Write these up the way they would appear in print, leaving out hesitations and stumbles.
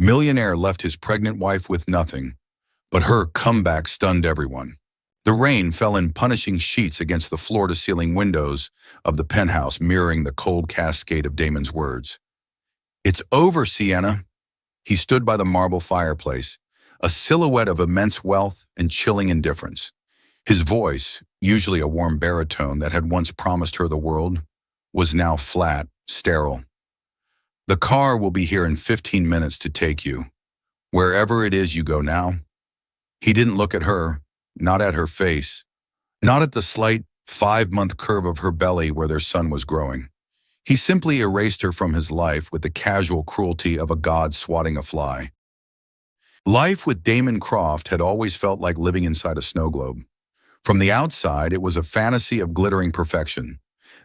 Millionaire left his pregnant wife with nothing, but her comeback stunned everyone. The rain fell in punishing sheets against the floor-to-ceiling windows of the penthouse, mirroring the cold cascade of Damon's words. "It's over, Sienna." He stood by the marble fireplace, a silhouette of immense wealth and chilling indifference. His voice, usually a warm baritone that had once promised her the world, was now flat, sterile. "The car will be here in 15 minutes to take you. Wherever it is you go now." He didn't look at her, not at her face, not at the slight 5-month curve of her belly where their son was growing. He simply erased her from his life with the casual cruelty of a god swatting a fly. Life with Damon Croft had always felt like living inside a snow globe. From the outside, it was a fantasy of glittering perfection.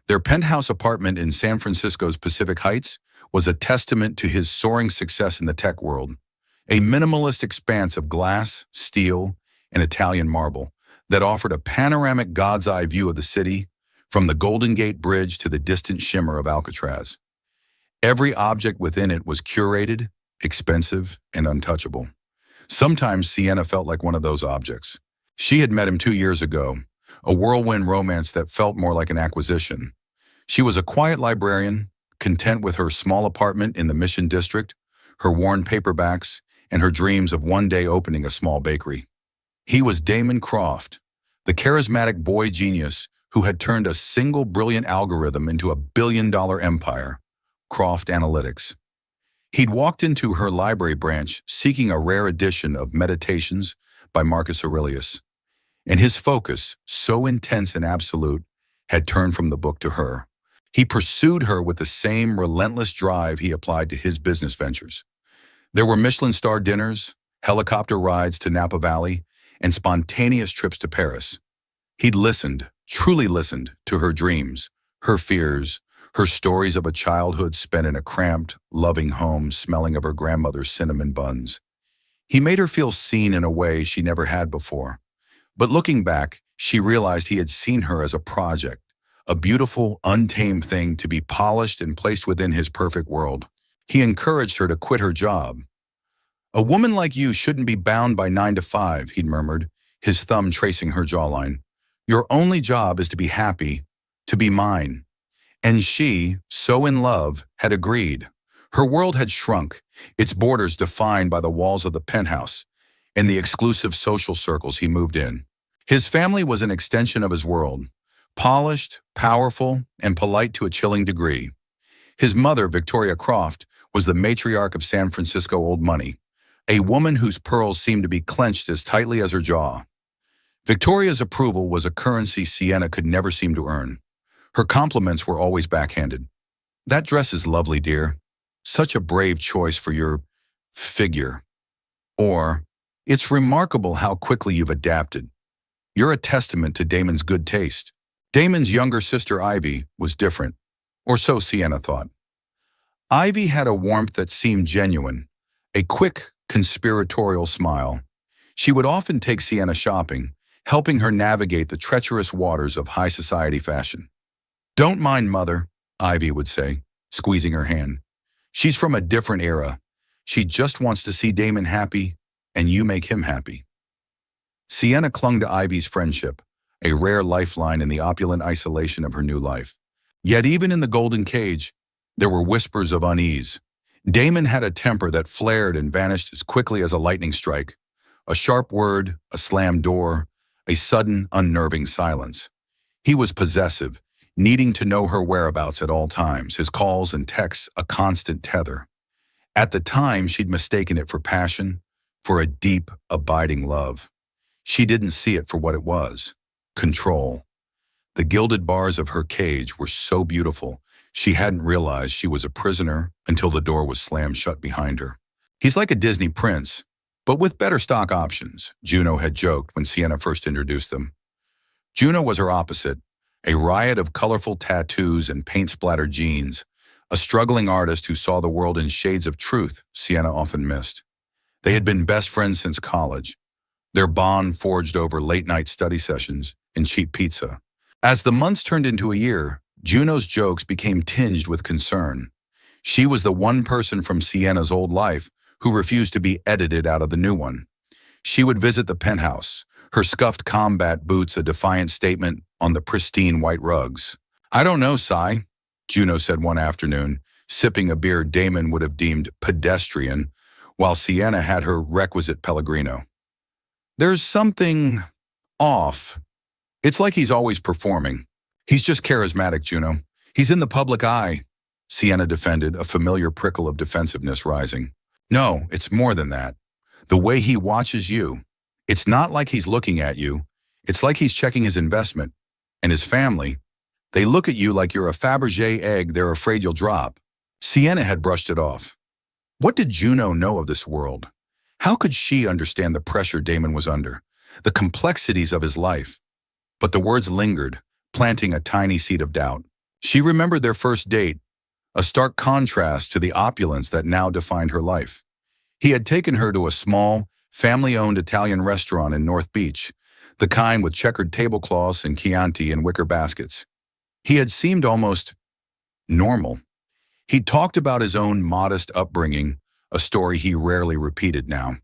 Their penthouse apartment in San Francisco's Pacific Heights was a testament to his soaring success in the tech world. A minimalist expanse of glass, steel, and Italian marble that offered a panoramic god's-eye view of the city, from the Golden Gate Bridge to the distant shimmer of Alcatraz. Every object within it was curated, expensive, and untouchable. Sometimes Sienna felt like one of those objects. She had met him 2 years ago, a whirlwind romance that felt more like an acquisition. She was a quiet librarian, content with her small apartment in the Mission District, her worn paperbacks, and her dreams of one day opening a small bakery. He was Damon Croft, the charismatic boy genius who had turned a single brilliant algorithm into a billion-dollar empire, Croft Analytics. He'd walked into her library branch seeking a rare edition of Meditations by Marcus Aurelius, and his focus, so intense and absolute, had turned from the book to her. He pursued her with the same relentless drive he applied to his business ventures. There were Michelin-star dinners, helicopter rides to Napa Valley, and spontaneous trips to Paris. He'd listened, truly listened, to her dreams, her fears, her stories of a childhood spent in a cramped, loving home smelling of her grandmother's cinnamon buns. He made her feel seen in a way she never had before. But looking back, she realized he had seen her as a project, a beautiful, untamed thing to be polished and placed within his perfect world. He encouraged her to quit her job. "A woman like you shouldn't be bound by 9 to 5, he'd murmured, his thumb tracing her jawline. "Your only job is to be happy, to be mine." And she, so in love, had agreed. Her world had shrunk, its borders defined by the walls of the penthouse and the exclusive social circles he moved in. His family was an extension of his world, polished, powerful, and polite to a chilling degree. His mother, Victoria Croft, was the matriarch of San Francisco old money, a woman whose pearls seemed to be clenched as tightly as her jaw. Victoria's approval was a currency Sienna could never seem to earn. Her compliments were always backhanded. "That dress is lovely, dear. Such a brave choice for your figure." Or, "It's remarkable how quickly you've adapted. You're a testament to Damon's good taste." Damon's younger sister, Ivy, was different, or so Sienna thought. Ivy had a warmth that seemed genuine, a quick, conspiratorial smile. She would often take Sienna shopping, helping her navigate the treacherous waters of high society fashion. "Don't mind Mother," Ivy would say, squeezing her hand. "She's from a different era. She just wants to see Damon happy, and you make him happy." Sienna clung to Ivy's friendship, a rare lifeline in the opulent isolation of her new life. Yet even in the golden cage, there were whispers of unease. Damon had a temper that flared and vanished as quickly as a lightning strike. A sharp word, a slammed door, a sudden, unnerving silence. He was possessive, needing to know her whereabouts at all times, his calls and texts a constant tether. At the time, she'd mistaken it for passion, for a deep, abiding love. She didn't see it for what it was: control. The gilded bars of her cage were so beautiful, she hadn't realized she was a prisoner until the door was slammed shut behind her. "He's like a Disney prince, but with better stock options," Juno had joked when Sienna first introduced them. Juno was her opposite, a riot of colorful tattoos and paint-splattered jeans, a struggling artist who saw the world in shades of truth Sienna often missed. They had been best friends since college, their bond forged over late-night study sessions and cheap pizza. As the months turned into a year, Juno's jokes became tinged with concern. She was the one person from Sienna's old life who refused to be edited out of the new one. She would visit the penthouse, her scuffed combat boots a defiant statement on the pristine white rugs. "I don't know, Cy," Juno said one afternoon, sipping a beer Damon would have deemed pedestrian, while Sienna had her requisite Pellegrino. "There's something off. It's like he's always performing. He's just charismatic, Juno. He's in the public eye," Sienna defended, a familiar prickle of defensiveness rising. "No, it's more than that. The way he watches you. It's not like he's looking at you. It's like he's checking his investment. And his family. They look at you like you're a Fabergé egg they're afraid you'll drop." Sienna had brushed it off. What did Juno know of this world? How could she understand the pressure Damon was under, the complexities of his life? But the words lingered, planting a tiny seed of doubt. She remembered their first date, a stark contrast to the opulence that now defined her life. He had taken her to a small, family-owned Italian restaurant in North Beach, the kind with checkered tablecloths and Chianti in wicker baskets. He had seemed almost normal. He talked about his own modest upbringing, a story he rarely repeated now.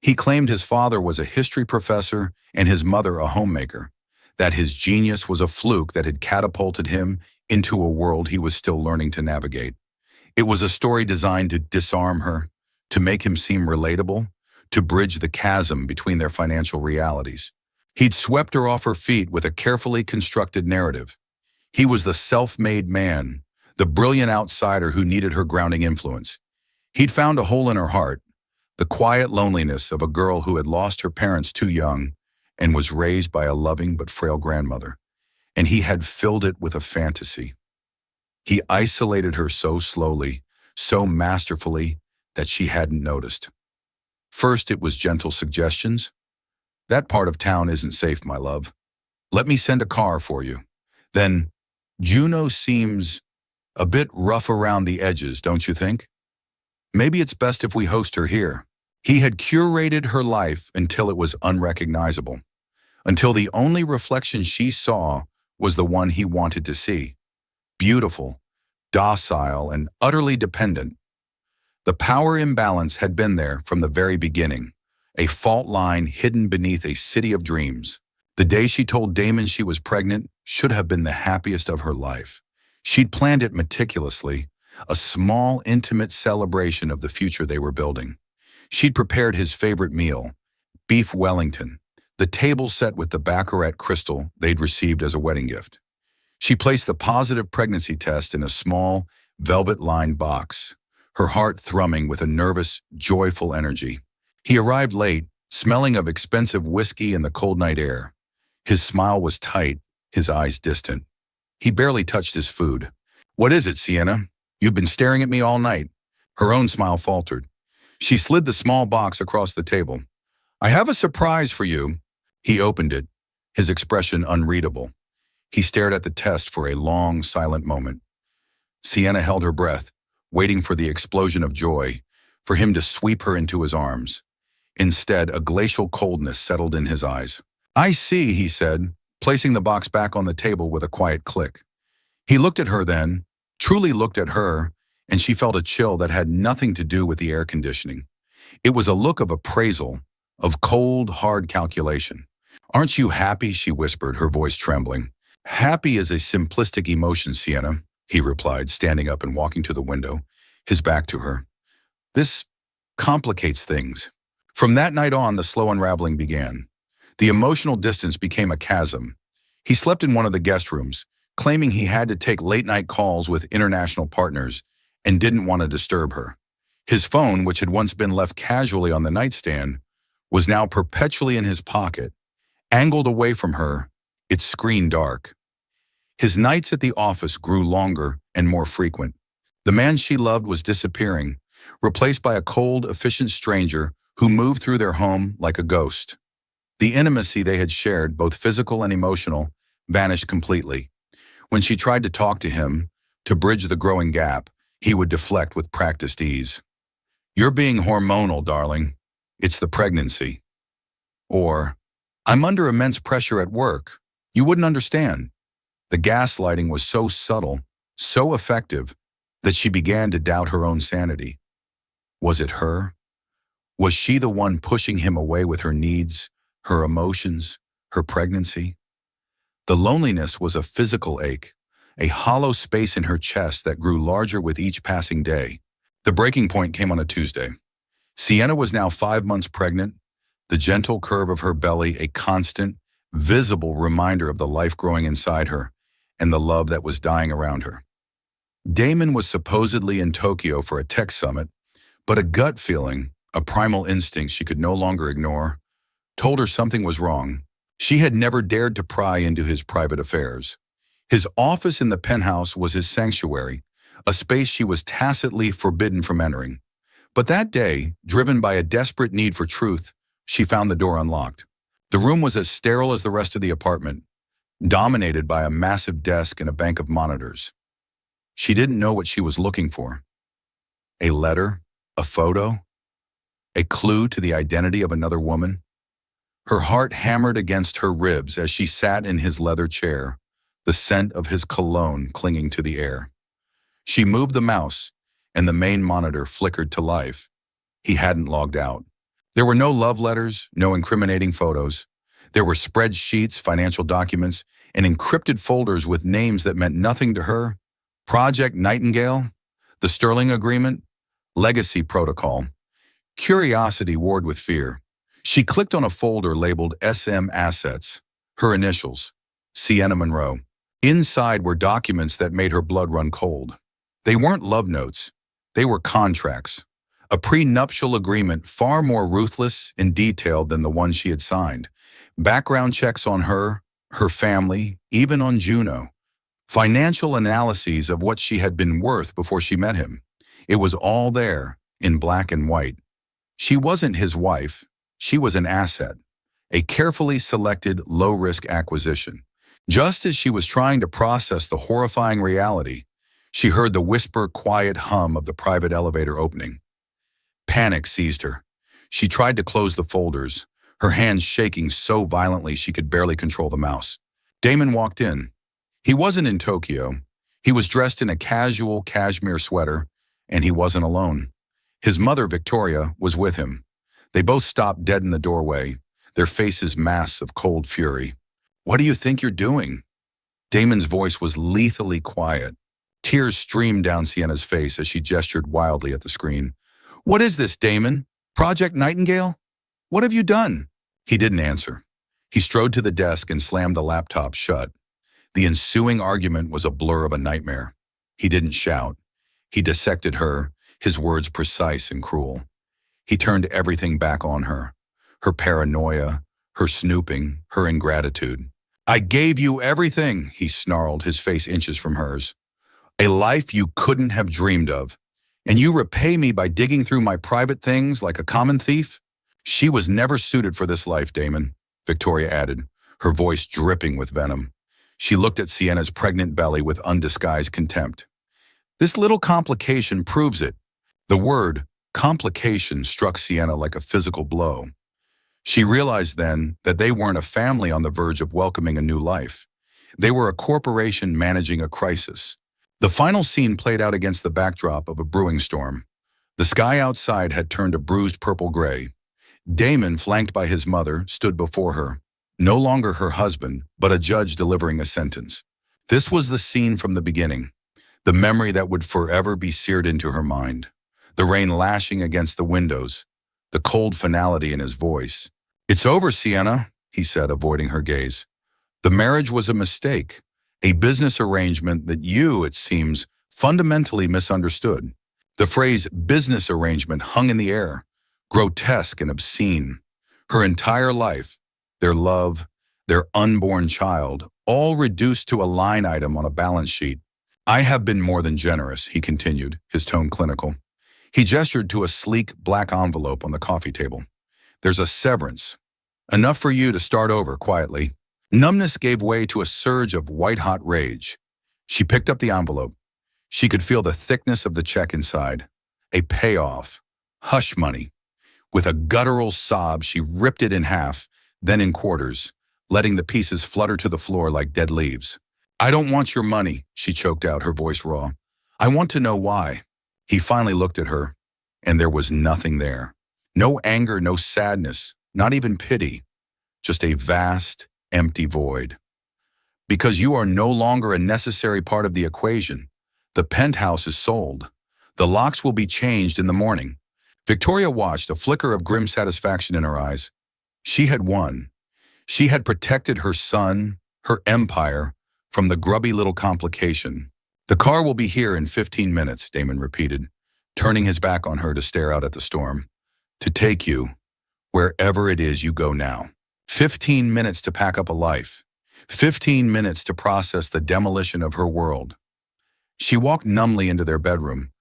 He claimed his father was a history professor and his mother a homemaker, that his genius was a fluke that had catapulted him into a world he was still learning to navigate. It was a story designed to disarm her, to make him seem relatable, to bridge the chasm between their financial realities. He'd swept her off her feet with a carefully constructed narrative. He was the self-made man, the brilliant outsider who needed her grounding influence. He'd found a hole in her heart, the quiet loneliness of a girl who had lost her parents too young and was raised by a loving but frail grandmother. And he had filled it with a fantasy. He isolated her so slowly, so masterfully, that she hadn't noticed. First, it was gentle suggestions. "That part of town isn't safe, my love. Let me send a car for you." Then, "Juno seems a bit rough around the edges, don't you think? Maybe it's best if we host her here." He had curated her life until it was unrecognizable, until the only reflection she saw was the one he wanted to see. Beautiful, docile, and utterly dependent. The power imbalance had been there from the very beginning, a fault line hidden beneath a city of dreams. The day she told Damon she was pregnant should have been the happiest of her life. She'd planned it meticulously, a small, intimate celebration of the future they were building. She'd prepared his favorite meal, beef Wellington, the table set with the baccarat crystal they'd received as a wedding gift. She placed the positive pregnancy test in a small, velvet-lined box, her heart thrumming with a nervous, joyful energy. He arrived late, smelling of expensive whiskey in the cold night air. His smile was tight, his eyes distant. He barely touched his food. "What is it, Sienna? You've been staring at me all night." Her own smile faltered. She slid the small box across the table. "I have a surprise for you." He opened it, his expression unreadable. He stared at the test for a long, silent moment. Sienna held her breath, waiting for the explosion of joy, for him to sweep her into his arms. Instead, a glacial coldness settled in his eyes. "I see," he said, placing the box back on the table with a quiet click. He looked at her then, truly looked at her, and she felt a chill that had nothing to do with the air conditioning. It was a look of appraisal, of cold, hard calculation. "Aren't you happy?" she whispered, her voice trembling. "Happy is a simplistic emotion, Sienna," he replied, standing up and walking to the window, his back to her. "This complicates things." From that night on, the slow unraveling began. The emotional distance became a chasm. He slept in one of the guest rooms, claiming he had to take late-night calls with international partners and didn't want to disturb her. His phone, which had once been left casually on the nightstand, was now perpetually in his pocket, angled away from her, its screen dark. His nights at the office grew longer and more frequent. The man she loved was disappearing, replaced by a cold, efficient stranger who moved through their home like a ghost. The intimacy they had shared, both physical and emotional, vanished completely. When she tried to talk to him, to bridge the growing gap, he would deflect with practiced ease. "You're being hormonal, darling. It's the pregnancy." Or, "I'm under immense pressure at work. You wouldn't understand." The gaslighting was so subtle, so effective, that she began to doubt her own sanity. Was it her, Was she the one pushing him away with her needs, her emotions, her pregnancy? The loneliness was a physical ache, a hollow space in her chest that grew larger with each passing day. The breaking point came on a Tuesday. Sienna was now 5 months pregnant, the gentle curve of her belly a constant, visible reminder of the life growing inside her and the love that was dying around her. Damon was supposedly in Tokyo for a tech summit, but a gut feeling, a primal instinct she could no longer ignore, told her something was wrong. She had never dared to pry into his private affairs. His office in the penthouse was his sanctuary, a space she was tacitly forbidden from entering. But that day, driven by a desperate need for truth, she found the door unlocked. The room was as sterile as the rest of the apartment, dominated by a massive desk and a bank of monitors. She didn't know what she was looking for. A letter? A photo? A clue to the identity of another woman? Her heart hammered against her ribs as she sat in his leather chair, the scent of his cologne clinging to the air. She moved the mouse, and the main monitor flickered to life. He hadn't logged out. There were no love letters, no incriminating photos. There were spreadsheets, financial documents, and encrypted folders with names that meant nothing to her. Project Nightingale, the Sterling Agreement, Legacy Protocol. Curiosity warred with fear. She clicked on a folder labeled SM Assets, her initials, Sienna Monroe. Inside were documents that made her blood run cold. They weren't love notes. They were contracts. A prenuptial agreement far more ruthless and detailed than the one she had signed. Background checks on her, her family, even on Juno. Financial analyses of what she had been worth before she met him. It was all there, in black and white. She wasn't his wife. She was an asset, a carefully selected low-risk acquisition. Just as she was trying to process the horrifying reality, she heard the whisper, quiet hum of the private elevator opening. Panic seized her. She tried to close the folders, her hands shaking so violently she could barely control the mouse. Damon walked in. He wasn't in Tokyo. He was dressed in a casual cashmere sweater, and he wasn't alone. His mother, Victoria, was with him. They both stopped dead in the doorway, their faces masks of cold fury. "What do you think you're doing?" Damon's voice was lethally quiet. Tears streamed down Sienna's face as she gestured wildly at the screen. "What is this, Damon? Project Nightingale? What have you done?" He didn't answer. He strode to the desk and slammed the laptop shut. The ensuing argument was a blur of a nightmare. He didn't shout. He dissected her, his words precise and cruel. He turned everything back on her. Her paranoia, her snooping, her ingratitude. "I gave you everything," he snarled, his face inches from hers. "A life you couldn't have dreamed of. And you repay me by digging through my private things like a common thief?" "She was never suited for this life, Damon," Victoria added, her voice dripping with venom. She looked at Sienna's pregnant belly with undisguised contempt. "This little complication proves it." The word complication struck Sienna like a physical blow. She realized then that they weren't a family on the verge of welcoming a new life. They were a corporation managing a crisis. The final scene played out against the backdrop of a brewing storm. The sky outside had turned a bruised purple-gray. Damon, flanked by his mother, stood before her. No longer her husband, but a judge delivering a sentence. This was the scene from the beginning, the memory that would forever be seared into her mind. The rain lashing against the windows, the cold finality in his voice. "It's over, Sienna," he said, avoiding her gaze. "The marriage was a mistake, a business arrangement that you, it seems, fundamentally misunderstood." The phrase business arrangement hung in the air, grotesque and obscene. Her entire life, their love, their unborn child, all reduced to a line item on a balance sheet. "I have been more than generous," he continued, his tone clinical. He gestured to a sleek black envelope on the coffee table. "There's a severance. Enough for you to start over quietly." Numbness gave way to a surge of white-hot rage. She picked up the envelope. She could feel the thickness of the check inside. A payoff. Hush money. With a guttural sob, she ripped it in half, then in quarters, letting the pieces flutter to the floor like dead leaves. "I don't want your money," she choked out, her voice raw. "I want to know why." He finally looked at her, and there was nothing there. No anger, no sadness, not even pity, just a vast, empty void. Because you are no longer a necessary part of the equation. The penthouse is sold. The locks will be changed in the morning. Victoria watched, a flicker of grim satisfaction in her eyes. She had won. She had protected her son, her empire, from the grubby little complication. The car will be here in 15 minutes, Damon repeated, turning his back on her to stare out at the storm. To take you wherever it is you go now. 15 minutes to pack up a life. 15 minutes to process the demolition of her world. She walked numbly into their bedroom,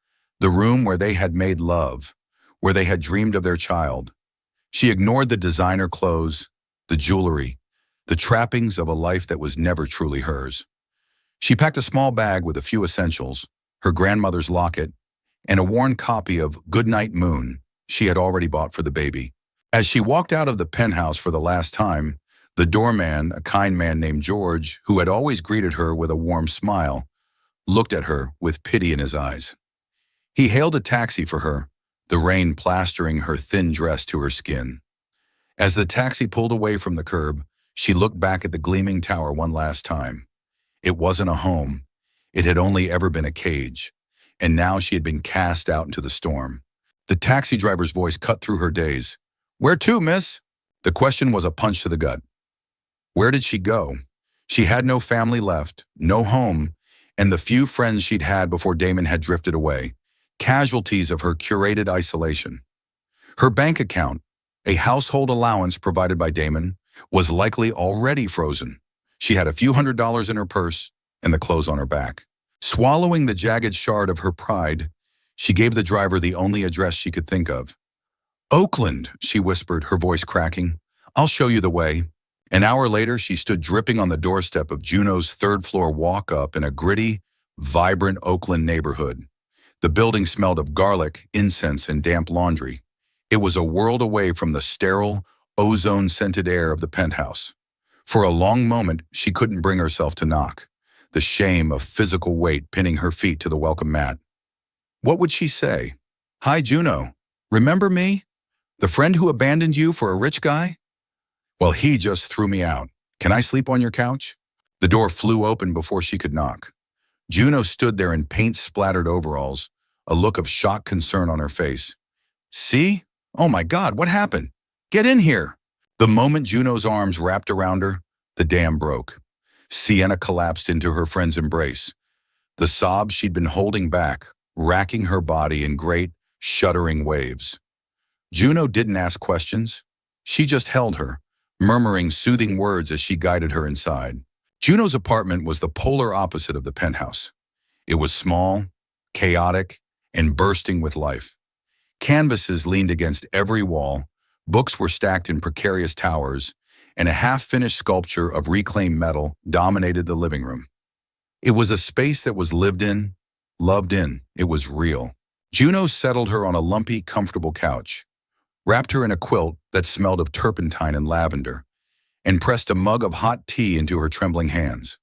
the room where they had made love, where they had dreamed of their child. She ignored the designer clothes, the jewelry, the trappings of a life that was never truly hers. She packed a small bag with a few essentials, her grandmother's locket, and a worn copy of Goodnight Moon she had already bought for the baby. As she walked out of the penthouse for the last time, the doorman, a kind man named George, who had always greeted her with a warm smile, looked at her with pity in his eyes. He hailed a taxi for her, the rain plastering her thin dress to her skin. As the taxi pulled away from the curb, she looked back at the gleaming tower one last time. It wasn't a home. It had only ever been a cage, and now she had been cast out into the storm. The taxi driver's voice cut through her daze. "Where to, miss?" The question was a punch to the gut. Where did she go? She had no family left, no home, and the few friends she'd had before Damon had drifted away, casualties of her curated isolation. Her bank account, a household allowance provided by Damon, was likely already frozen. She had a few $100s in her purse and the clothes on her back. Swallowing the jagged shard of her pride, she gave the driver the only address she could think of. "Oakland," she whispered, her voice cracking. "I'll show you the way." An hour later, she stood dripping on the doorstep of Juno's third-floor walk-up in a gritty, vibrant Oakland neighborhood. The building smelled of garlic, incense, and damp laundry. It was a world away from the sterile, ozone-scented air of the penthouse. For a long moment, she couldn't bring herself to knock, the shame of physical weight pinning her feet to the welcome mat. What would she say? "Hi, Juno. Remember me? The friend who abandoned you for a rich guy? Well, he just threw me out. Can I sleep on your couch?" The door flew open before she could knock. Juno stood there in paint-splattered overalls, a look of shocked concern on her face. "See? Oh my God, what happened? Get in here!" The moment Juno's arms wrapped around her, the dam broke. Sienna collapsed into her friend's embrace. The sobs she'd been holding back, racking her body in great, shuddering waves. Juno didn't ask questions. She just held her, murmuring soothing words as she guided her inside. Juno's apartment was the polar opposite of the penthouse. It was small, chaotic, and bursting with life. Canvases leaned against every wall, books were stacked in precarious towers, and a half-finished sculpture of reclaimed metal dominated the living room. It was a space that was lived in, loved in. It was real. Juno settled her on a lumpy, comfortable couch, wrapped her in a quilt that smelled of turpentine and lavender, and pressed a mug of hot tea into her trembling hands.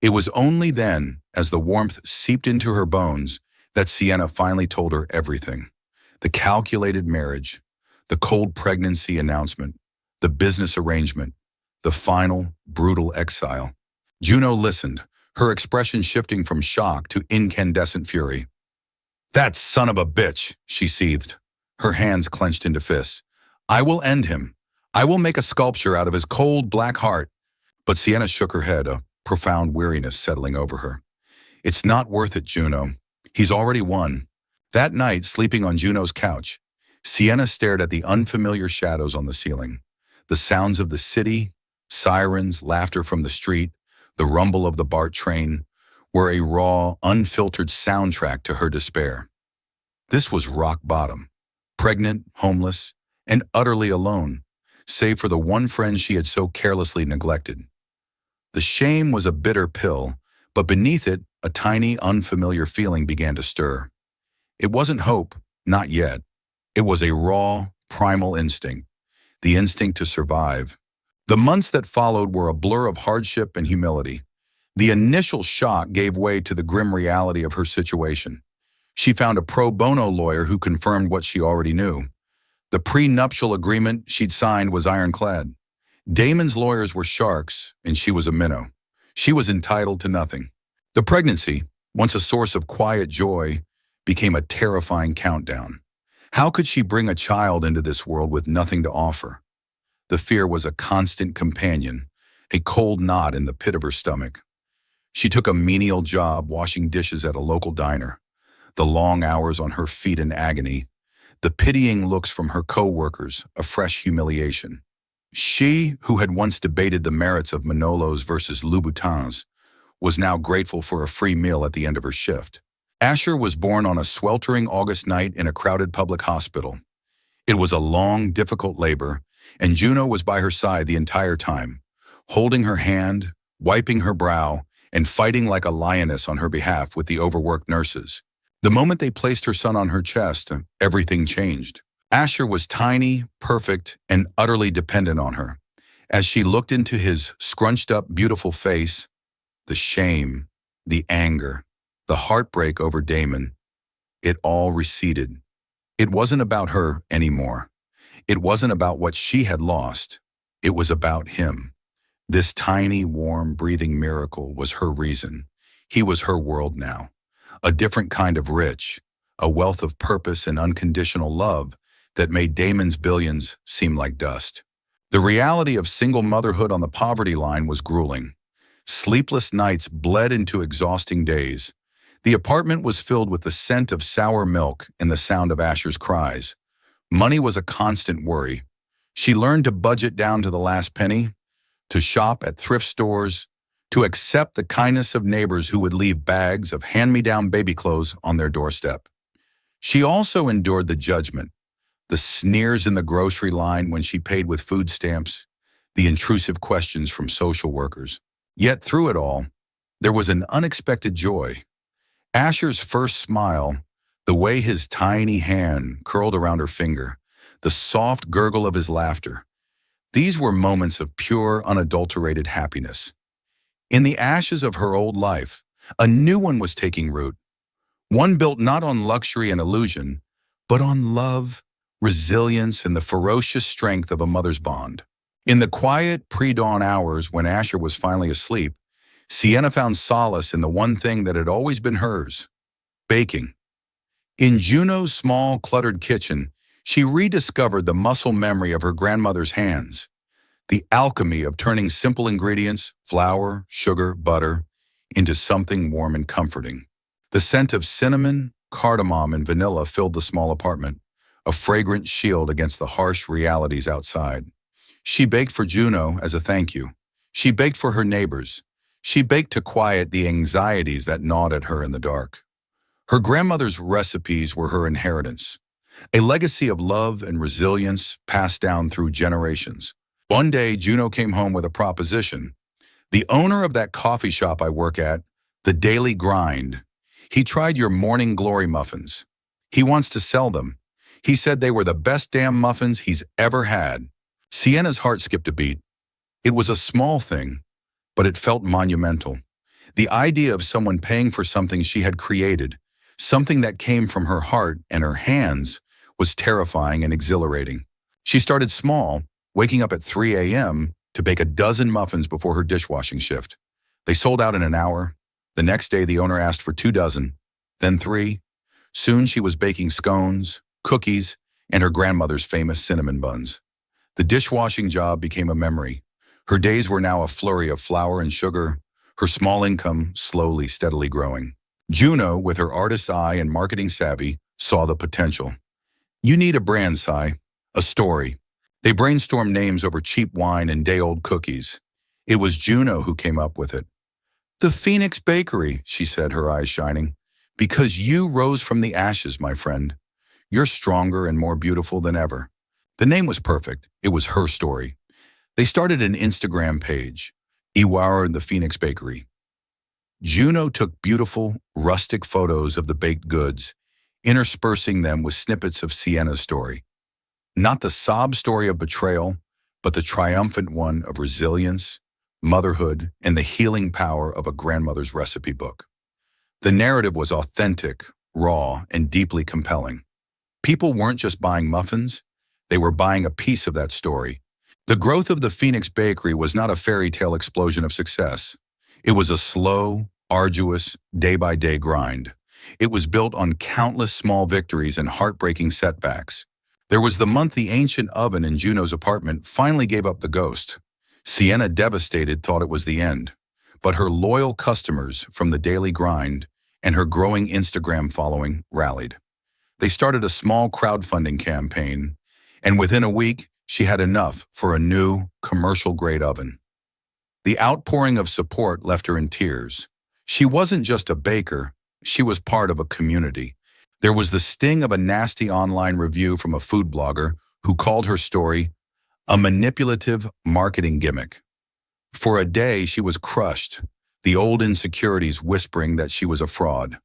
It was only then, as the warmth seeped into her bones, that Sienna finally told her everything. The calculated marriage, the cold pregnancy announcement, the business arrangement, the final, brutal exile. Juno listened, her expression shifting from shock to incandescent fury. "That son of a bitch," she seethed, her hands clenched into fists. "I will end him. I will make a sculpture out of his cold, black heart." But Sienna shook her head, a profound weariness settling over her. "It's not worth it, Juno. He's already won." That night, sleeping on Juno's couch, Sienna stared at the unfamiliar shadows on the ceiling. The sounds of the city, sirens, laughter from the street, the rumble of the BART train, were a raw, unfiltered soundtrack to her despair. This was rock bottom. Pregnant, homeless, and utterly alone, save for the one friend she had so carelessly neglected. The shame was a bitter pill, but beneath it, a tiny, unfamiliar feeling began to stir. It wasn't hope, not yet. It was a raw, primal instinct, the instinct to survive. The months that followed were a blur of hardship and humility. The initial shock gave way to the grim reality of her situation. She found a pro bono lawyer who confirmed what she already knew. The prenuptial agreement she'd signed was ironclad. Damon's lawyers were sharks, and she was a minnow. She was entitled to nothing. The pregnancy, once a source of quiet joy, became a terrifying countdown. How could she bring a child into this world with nothing to offer? The fear was a constant companion, a cold knot in the pit of her stomach. She took a menial job washing dishes at a local diner, the long hours on her feet in agony, the pitying looks from her co-workers, a fresh humiliation. She, who had once debated the merits of Manolos versus Louboutins, was now grateful for a free meal at the end of her shift. Asher was born on a sweltering August night in a crowded public hospital. It was a long, difficult labor, and Juno was by her side the entire time, holding her hand, wiping her brow, and fighting like a lioness on her behalf with the overworked nurses. The moment they placed her son on her chest, everything changed. Asher was tiny, perfect, and utterly dependent on her. As she looked into his scrunched-up, beautiful face, the shame, the anger, the heartbreak over Damon, it all receded. It wasn't about her anymore. It wasn't about what she had lost. It was about him. This tiny, warm, breathing miracle was her reason. He was her world now. A different kind of rich, a wealth of purpose and unconditional love that made Damon's billions seem like dust. The reality of single motherhood on the poverty line was grueling. Sleepless nights bled into exhausting days. The apartment was filled with the scent of sour milk and the sound of Asher's cries. Money was a constant worry. She learned to budget down to the last penny, to shop at thrift stores, to accept the kindness of neighbors who would leave bags of hand-me-down baby clothes on their doorstep. She also endured the judgment, the sneers in the grocery line when she paid with food stamps, the intrusive questions from social workers. Yet through it all, there was an unexpected joy. Asher's first smile, the way his tiny hand curled around her finger, the soft gurgle of his laughter. These were moments of pure, unadulterated happiness. In the ashes of her old life, a new one was taking root. One built not on luxury and illusion, but on love, resilience, and the ferocious strength of a mother's bond. In the quiet, pre-dawn hours when Asher was finally asleep, Sienna found solace in the one thing that had always been hers: baking. In Juno's small, cluttered kitchen, she rediscovered the muscle memory of her grandmother's hands, the alchemy of turning simple ingredients, flour, sugar, butter, into something warm and comforting. The scent of cinnamon, cardamom, and vanilla filled the small apartment, a fragrant shield against the harsh realities outside. She baked for Juno as a thank you. She baked for her neighbors. She baked to quiet the anxieties that gnawed at her in the dark. Her grandmother's recipes were her inheritance, a legacy of love and resilience passed down through generations. One day, Juno came home with a proposition. The owner of that coffee shop I work at, the Daily Grind, he tried your Morning Glory muffins. He wants to sell them. He said they were the best damn muffins he's ever had. Sienna's heart skipped a beat. It was a small thing, but it felt monumental. The idea of someone paying for something she had created, something that came from her heart and her hands, was terrifying and exhilarating. She started small, waking up at 3 a.m. to bake a dozen muffins before her dishwashing shift. They sold out in an hour. The next day, the owner asked for 2 dozen, then 3. Soon she was baking scones, cookies, and her grandmother's famous cinnamon buns. The dishwashing job became a memory. Her days were now a flurry of flour and sugar, her small income slowly, steadily growing. Juno, with her artist's eye and marketing savvy, saw the potential. You need a brand, Si, a story. They brainstormed names over cheap wine and day-old cookies. It was Juno who came up with it. The Phoenix Bakery, she said, her eyes shining. Because you rose from the ashes, my friend. You're stronger and more beautiful than ever. The name was perfect. It was her story. They started an Instagram page, Iwara and the Phoenix Bakery. Juno took beautiful, rustic photos of the baked goods, interspersing them with snippets of Sienna's story. Not the sob story of betrayal, but the triumphant one of resilience, motherhood, and the healing power of a grandmother's recipe book. The narrative was authentic, raw, and deeply compelling. People weren't just buying muffins, They were buying a piece of that story. The growth of the Phoenix Bakery was not a fairy tale explosion of success. It was a slow, arduous, day-by-day grind. It was built on countless small victories and heartbreaking setbacks. There was the month the ancient oven in Juno's apartment finally gave up the ghost. Sienna, devastated, thought it was the end. But her loyal customers from the daily grind and her growing Instagram following rallied. They started a small crowdfunding campaign, and within a week, she had enough for a new, commercial-grade oven. The outpouring of support left her in tears. She wasn't just a baker, she was part of a community. There was the sting of a nasty online review from a food blogger who called her story a manipulative marketing gimmick. For a day, she was crushed, the old insecurities whispering that she was a fraud.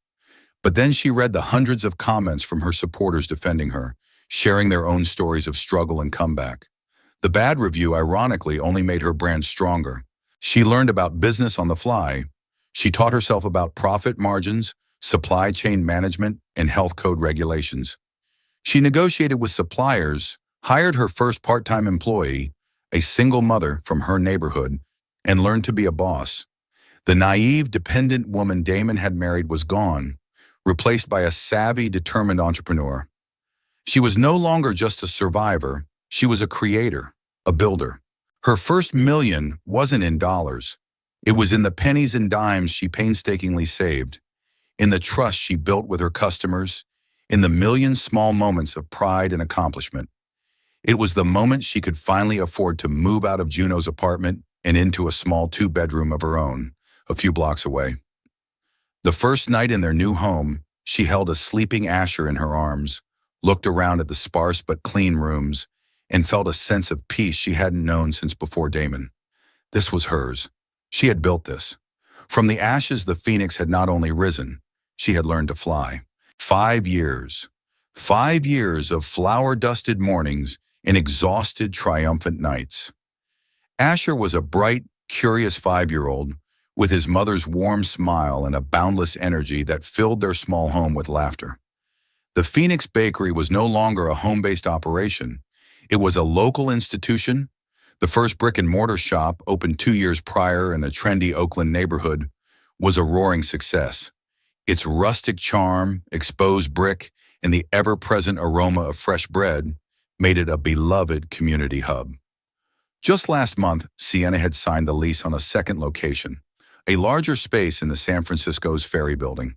But then she read the hundreds of comments from her supporters defending her, sharing their own stories of struggle and comeback. The bad review, ironically, only made her brand stronger. She learned about business on the fly. She taught herself about profit margins, supply chain management, and health code regulations. She negotiated with suppliers, hired her first part-time employee, a single mother from her neighborhood, and learned to be a boss. The naive, dependent woman Damon had married was gone, replaced by a savvy, determined entrepreneur. She was no longer just a survivor, she was a creator, a builder. Her first million wasn't in dollars. It was in the pennies and dimes she painstakingly saved, in the trust she built with her customers, in the million small moments of pride and accomplishment. It was the moment she could finally afford to move out of Juno's apartment and into a small two-bedroom of her own, a few blocks away. The first night in their new home, she held a sleeping Asher in her arms, looked around at the sparse but clean rooms, and felt a sense of peace she hadn't known since before Damon. This was hers. She had built this. From the ashes, the phoenix had not only risen, she had learned to fly. 5 years. 5 years of flour-dusted mornings and exhausted, triumphant nights. Asher was a bright, curious 5-year-old with his mother's warm smile and a boundless energy that filled their small home with laughter. The Phoenix Bakery was no longer a home-based operation. It was a local institution. The first brick-and-mortar shop, opened 2 years prior in a trendy Oakland neighborhood, was a roaring success. Its rustic charm, exposed brick, and the ever-present aroma of fresh bread made it a beloved community hub. Just last month, Sienna had signed the lease on a second location, a larger space in the San Francisco's Ferry Building,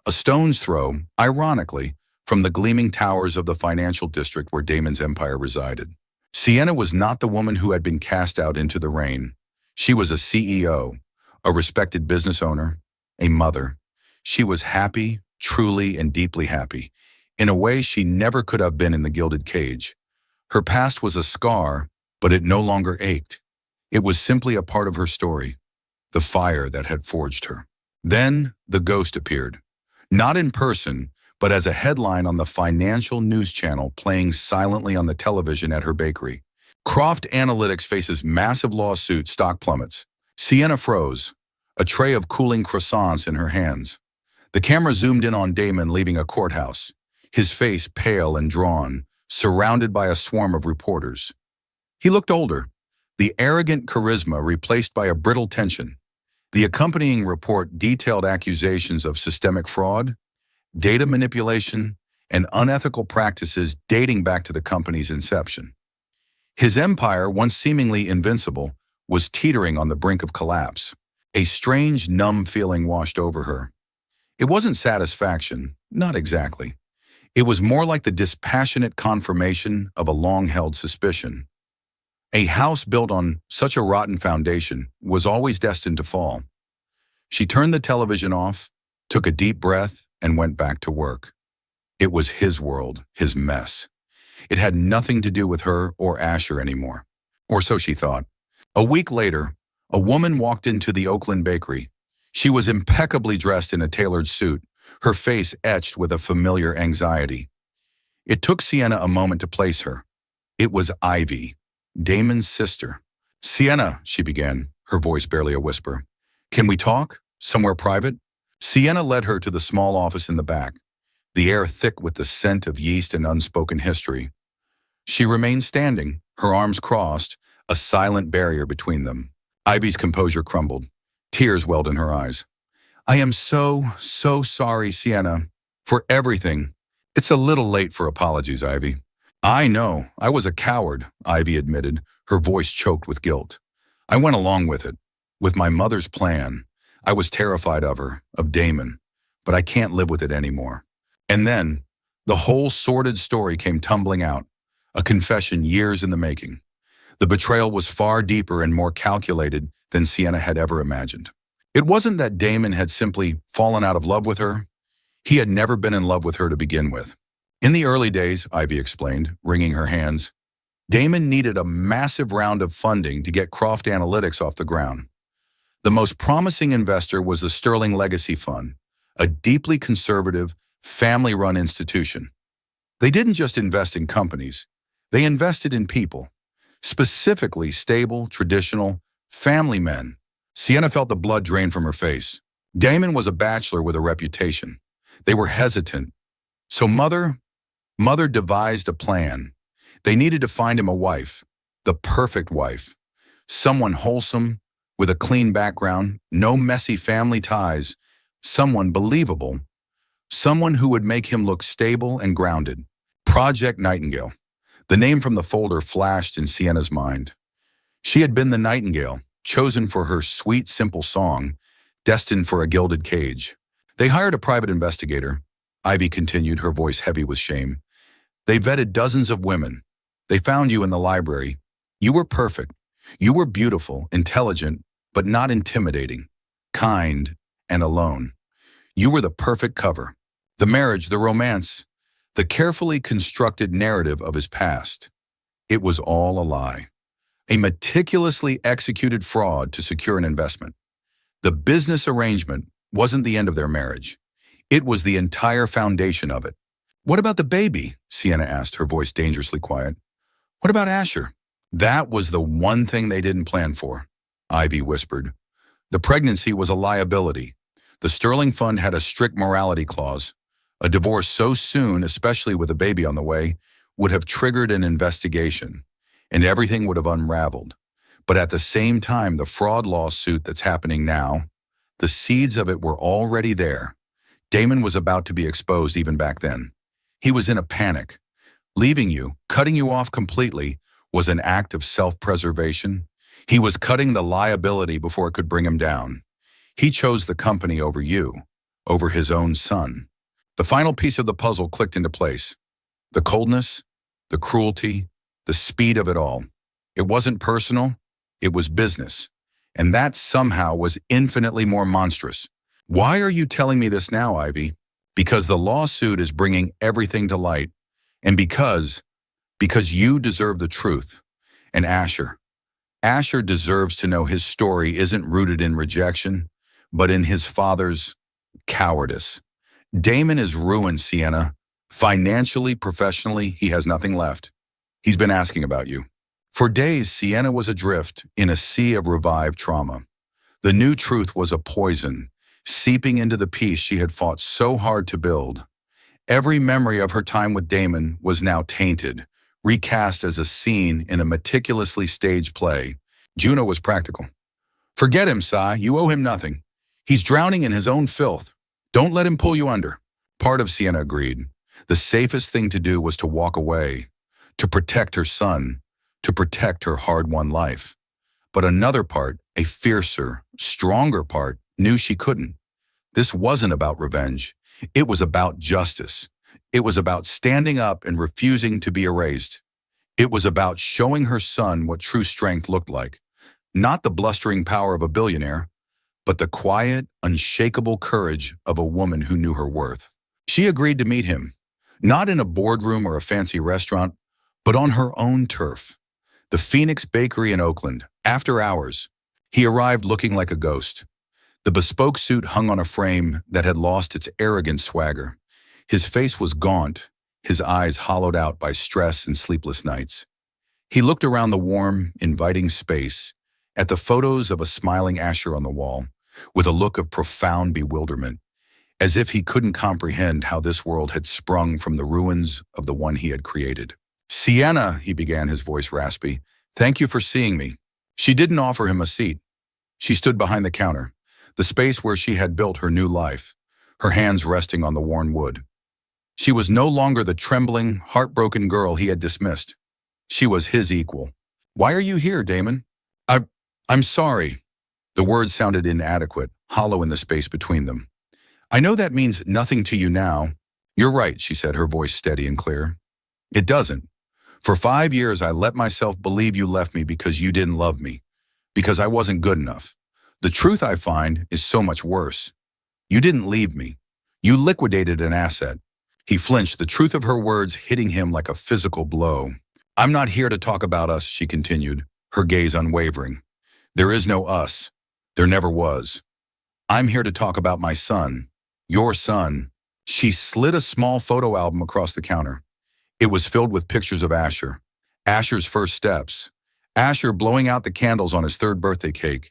a stone's throw, ironically, from the gleaming towers of the financial district where Damon's empire resided. Sienna was not the woman who had been cast out into the rain. She was a CEO, a respected business owner, a mother. She was happy, truly and deeply happy, in a way she never could have been in the gilded cage. Her past was a scar, but it no longer ached. It was simply a part of her story, the fire that had forged her. Then the ghost appeared, not in person, but as a headline on the financial news channel playing silently on the television at her bakery. Croft Analytics faces massive lawsuit, stock plummets. Sienna froze, a tray of cooling croissants in her hands. The camera zoomed in on Damon leaving a courthouse, his face pale and drawn, surrounded by a swarm of reporters. He looked older, the arrogant charisma replaced by a brittle tension. The accompanying report detailed accusations of systemic fraud, data manipulation, and unethical practices dating back to the company's inception. His empire, once seemingly invincible, was teetering on the brink of collapse. A strange, numb feeling washed over her. It wasn't satisfaction, not exactly. It was more like the dispassionate confirmation of a long-held suspicion. A house built on such a rotten foundation was always destined to fall. She turned the television off, took a deep breath, and went back to work. It was his world, his mess. It had nothing to do with her or Asher anymore. Or so she thought. A week later, a woman walked into the Oakland bakery. She was impeccably dressed in a tailored suit, her face etched with a familiar anxiety. It took Sienna a moment to place her. It was Ivy, Damon's sister. "Sienna," she began, her voice barely a whisper. "Can we talk? Somewhere private?" Sienna led her to the small office in the back, the air thick with the scent of yeast and unspoken history. She remained standing, her arms crossed, a silent barrier between them. Ivy's composure crumbled. Tears welled in her eyes. I am so sorry, Sienna, for everything. It's a little late for apologies, Ivy. I know, I was a coward, Ivy admitted, her voice choked with guilt. I went along with it, with my mother's plan. I was terrified of her, of Damon, but I can't live with it anymore. And then, the whole sordid story came tumbling out, a confession years in the making. The betrayal was far deeper and more calculated than Sienna had ever imagined. It wasn't that Damon had simply fallen out of love with her. He had never been in love with her to begin with. In the early days, Ivy explained, wringing her hands, Damon needed a massive round of funding to get Croft Analytics off the ground. The most promising investor was the Sterling Legacy Fund, a deeply conservative, family-run institution. They didn't just invest in companies, they invested in people, specifically stable, traditional, family men. Sienna felt the blood drain from her face. Damon was a bachelor with a reputation. They were hesitant. So Mother devised a plan. They needed to find him a wife, the perfect wife, someone wholesome, with a clean background, no messy family ties, someone believable, someone who would make him look stable and grounded. Project Nightingale. The name from the folder flashed in Sienna's mind. She had been the nightingale, chosen for her sweet, simple song, destined for a gilded cage. They hired a private investigator. Ivy continued, her voice heavy with shame. They vetted dozens of women. They found you in the library. You were perfect. You were beautiful, intelligent, but not intimidating, kind, and alone. You were the perfect cover. The marriage, the romance, the carefully constructed narrative of his past. It was all a lie. A meticulously executed fraud to secure an investment. The business arrangement wasn't the end of their marriage. It was the entire foundation of it. What about the baby? Sienna asked, her voice dangerously quiet. What about Asher? That was the one thing they didn't plan for, Ivy whispered. The pregnancy was a liability. The Sterling Fund had a strict morality clause. A divorce so soon, especially with a baby on the way, would have triggered an investigation, and everything would have unraveled. But at the same time, the fraud lawsuit that's happening now, the seeds of it were already there. Damon was about to be exposed even back then. He was in a panic. Leaving you, cutting you off completely, was an act of self-preservation. He was cutting the liability before it could bring him down. He chose the company over you, over his own son. The final piece of the puzzle clicked into place. The coldness, the cruelty, the speed of it all. It wasn't personal, it was business. And that somehow was infinitely more monstrous. Why are you telling me this now, Ivy? Because the lawsuit is bringing everything to light. And because you deserve the truth. And Asher deserves to know his story isn't rooted in rejection, but in his father's cowardice. Damon is ruined, Sienna. Financially, professionally, he has nothing left. He's been asking about you. For days, Sienna was adrift in a sea of revived trauma. The new truth was a poison, seeping into the peace she had fought so hard to build. Every memory of her time with Damon was now tainted, recast as a scene in a meticulously staged play. Juno was practical. Forget him, Si. You owe him nothing. He's drowning in his own filth. Don't let him pull you under. Part of Sienna agreed. The safest thing to do was to walk away, to protect her son, to protect her hard-won life. But another part, a fiercer, stronger part, knew she couldn't. This wasn't about revenge. It was about justice. It was about standing up and refusing to be erased. It was about showing her son what true strength looked like. Not the blustering power of a billionaire, but the quiet, unshakable courage of a woman who knew her worth. She agreed to meet him, not in a boardroom or a fancy restaurant, but on her own turf. The Phoenix Bakery in Oakland, after hours. He arrived looking like a ghost. The bespoke suit hung on a frame that had lost its arrogant swagger. His face was gaunt, his eyes hollowed out by stress and sleepless nights. He looked around the warm, inviting space, at the photos of a smiling Asher on the wall, with a look of profound bewilderment, as if he couldn't comprehend how this world had sprung from the ruins of the one he had created. Sienna, he began, his voice raspy. Thank you for seeing me. She didn't offer him a seat. She stood behind the counter, the space where she had built her new life, her hands resting on the worn wood. She was no longer the trembling, heartbroken girl he had dismissed. She was his equal. Why are you here, Damon? I, I'm sorry. The words sounded inadequate, hollow in the space between them. I know that means nothing to you now. You're right, she said, her voice steady and clear. It doesn't. For 5 years, I let myself believe you left me because you didn't love me, because I wasn't good enough. The truth I find is so much worse. You didn't leave me. You liquidated an asset. He flinched, the truth of her words hitting him like a physical blow. I'm not here to talk about us, she continued, her gaze unwavering. There is no us. There never was. I'm here to talk about my son. Your son. She slid a small photo album across the counter. It was filled with pictures of Asher. Asher's first steps. Asher blowing out the candles on his 3rd birthday cake.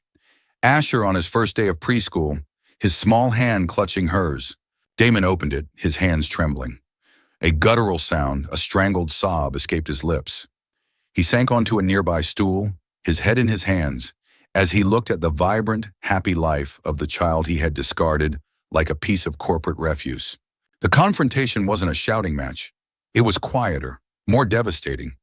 Asher on his first day of preschool, his small hand clutching hers. Damon opened it, his hands trembling. A guttural sound, a strangled sob, escaped his lips. He sank onto a nearby stool, his head in his hands, as he looked at the vibrant, happy life of the child he had discarded like a piece of corporate refuse. The confrontation wasn't a shouting match. It was quieter, more devastating.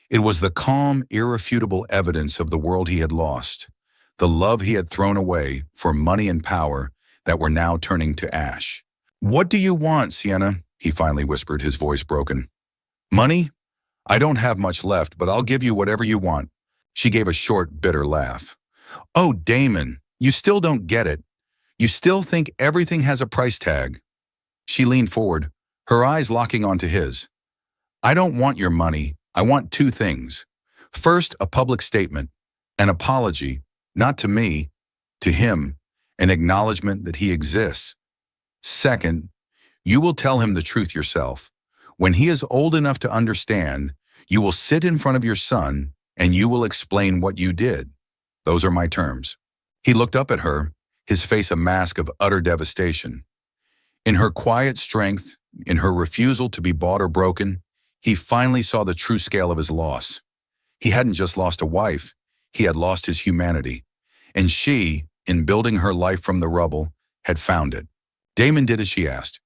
It was the calm, irrefutable evidence of the world he had lost, the love he had thrown away for money and power that were now turning to ash. What do you want, Sienna? He finally whispered, his voice broken. Money? I don't have much left, but I'll give you whatever you want. She gave a short, bitter laugh. Oh, Damon, you still don't get it. You still think everything has a price tag. She leaned forward, her eyes locking onto his. I don't want your money. I want 2 things. First, a public statement, an apology, not to me, to him, an acknowledgement that he exists. Second, you will tell him the truth yourself. When he is old enough to understand, you will sit in front of your son and you will explain what you did. Those are my terms. He looked up at her, his face a mask of utter devastation. In her quiet strength, in her refusal to be bought or broken, he finally saw the true scale of his loss. He hadn't just lost a wife, he had lost his humanity. And she, in building her life from the rubble, had found it. Damon did as she asked.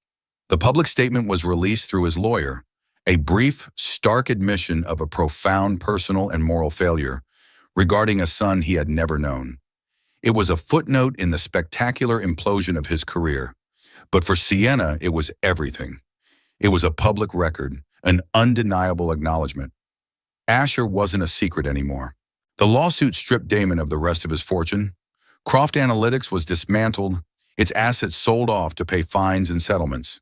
The public statement was released through his lawyer, a brief, stark admission of a profound personal and moral failure regarding a son he had never known. It was a footnote in the spectacular implosion of his career. But for Sienna, it was everything. It was a public record, an undeniable acknowledgement. Asher wasn't a secret anymore. The lawsuit stripped Damon of the rest of his fortune. Croft Analytics was dismantled, its assets sold off to pay fines and settlements.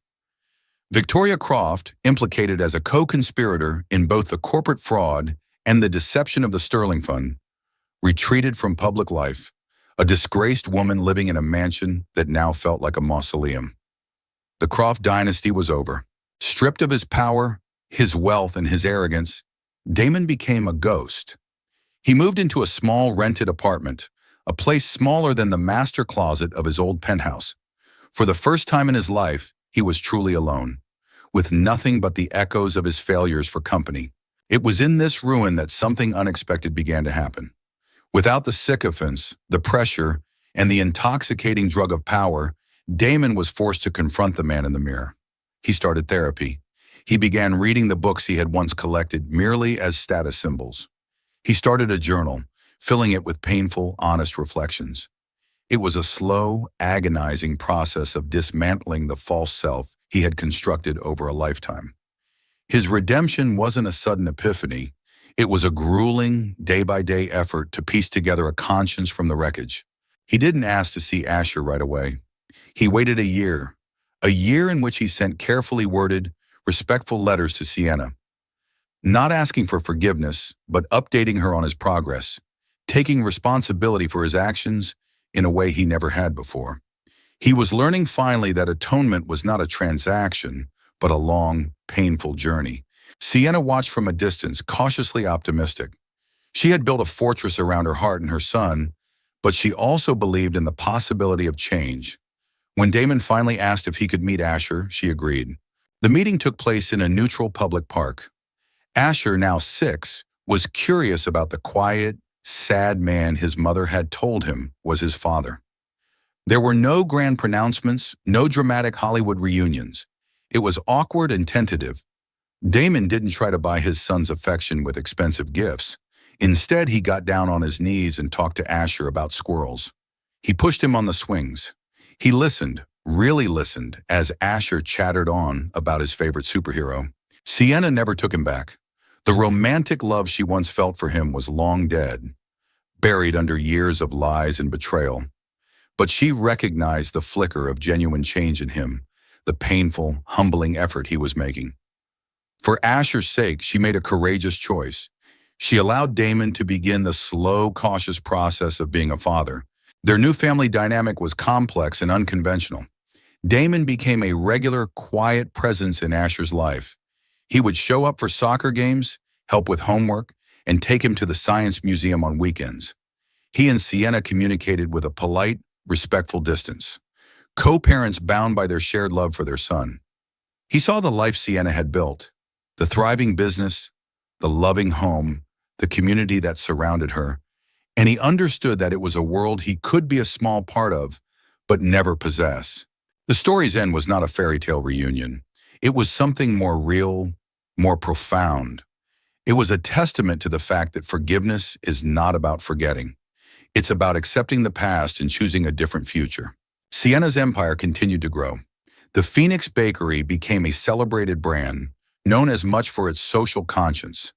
Victoria Croft, implicated as a co-conspirator in both the corporate fraud and the deception of the Sterling Fund, retreated from public life, a disgraced woman living in a mansion that now felt like a mausoleum. The Croft dynasty was over. Stripped of his power, his wealth, and his arrogance, Damon became a ghost. He moved into a small rented apartment, a place smaller than the master closet of his old penthouse. For the first time in his life, he was truly alone, with nothing but the echoes of his failures for company. It was in this ruin that something unexpected began to happen. Without the sycophants, the pressure, and the intoxicating drug of power, Damon was forced to confront the man in the mirror. He started therapy. He began reading the books he had once collected merely as status symbols. He started a journal, filling it with painful, honest reflections. It was a slow, agonizing process of dismantling the false self he had constructed over a lifetime. His redemption wasn't a sudden epiphany. It was a grueling, day-by-day effort to piece together a conscience from the wreckage. He didn't ask to see Asher right away. He waited a year in which he sent carefully worded, respectful letters to Sienna, not asking for forgiveness, but updating her on his progress, taking responsibility for his actions in a way he never had before. He was learning finally that atonement was not a transaction, but a long, painful journey. Sienna watched from a distance, cautiously optimistic. She had built a fortress around her heart and her son, but she also believed in the possibility of change. When Damon finally asked if he could meet Asher, she agreed. The meeting took place in a neutral public park. Asher, now 6, was curious about the quiet, sad man his mother had told him was his father. There were no grand pronouncements, no dramatic Hollywood reunions. It was awkward and tentative. Damon didn't try to buy his son's affection with expensive gifts. Instead, he got down on his knees and talked to Asher about squirrels. He pushed him on the swings. He listened, really listened, as Asher chattered on about his favorite superhero. Sienna never took him back. The romantic love she once felt for him was long dead, buried under years of lies and betrayal. But she recognized the flicker of genuine change in him, the painful, humbling effort he was making. For Asher's sake, she made a courageous choice. She allowed Damon to begin the slow, cautious process of being a father. Their new family dynamic was complex and unconventional. Damon became a regular, quiet presence in Asher's life. He would show up for soccer games, help with homework, and take him to the science museum on weekends. He and Sienna communicated with a polite, respectful distance, co-parents bound by their shared love for their son. He saw the life Sienna had built, the thriving business, the loving home, the community that surrounded her, and he understood that it was a world he could be a small part of, but never possess. The story's end was not a fairy tale reunion. It was something more real, more profound. It was a testament to the fact that forgiveness is not about forgetting. It's about accepting the past and choosing a different future. Sienna's empire continued to grow. The Phoenix Bakery became a celebrated brand, known as much for its social conscience,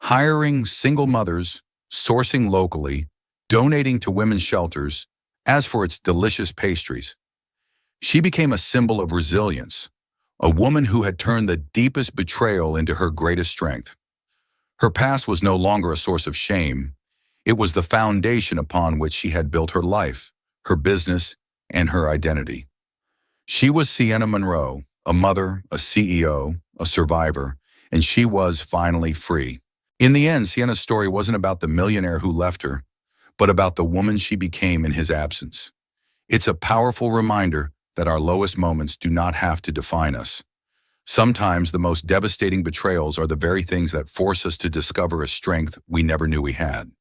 hiring single mothers, sourcing locally, donating to women's shelters, as for its delicious pastries. She became a symbol of resilience, a woman who had turned the deepest betrayal into her greatest strength. Her past was no longer a source of shame. It was the foundation upon which she had built her life, her business, and her identity. She was Sienna Monroe, a mother, a CEO, a survivor, and she was finally free. In the end, Sienna's story wasn't about the millionaire who left her, but about the woman she became in his absence. It's a powerful reminder that our lowest moments do not have to define us. Sometimes the most devastating betrayals are the very things that force us to discover a strength we never knew we had.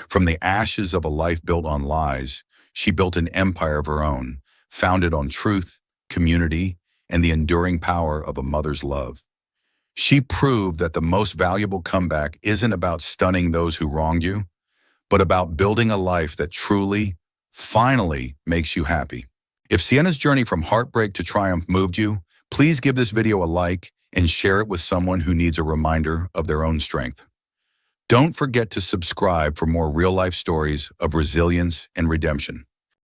From the ashes of a life built on lies, she built an empire of her own, founded on truth, community, and the enduring power of a mother's love. She proved that the most valuable comeback isn't about stunning those who wronged you, but about building a life that truly, finally makes you happy. If Sienna's journey from heartbreak to triumph moved you, please give this video a like and share it with someone who needs a reminder of their own strength. Don't forget to subscribe for more real-life stories of resilience and redemption.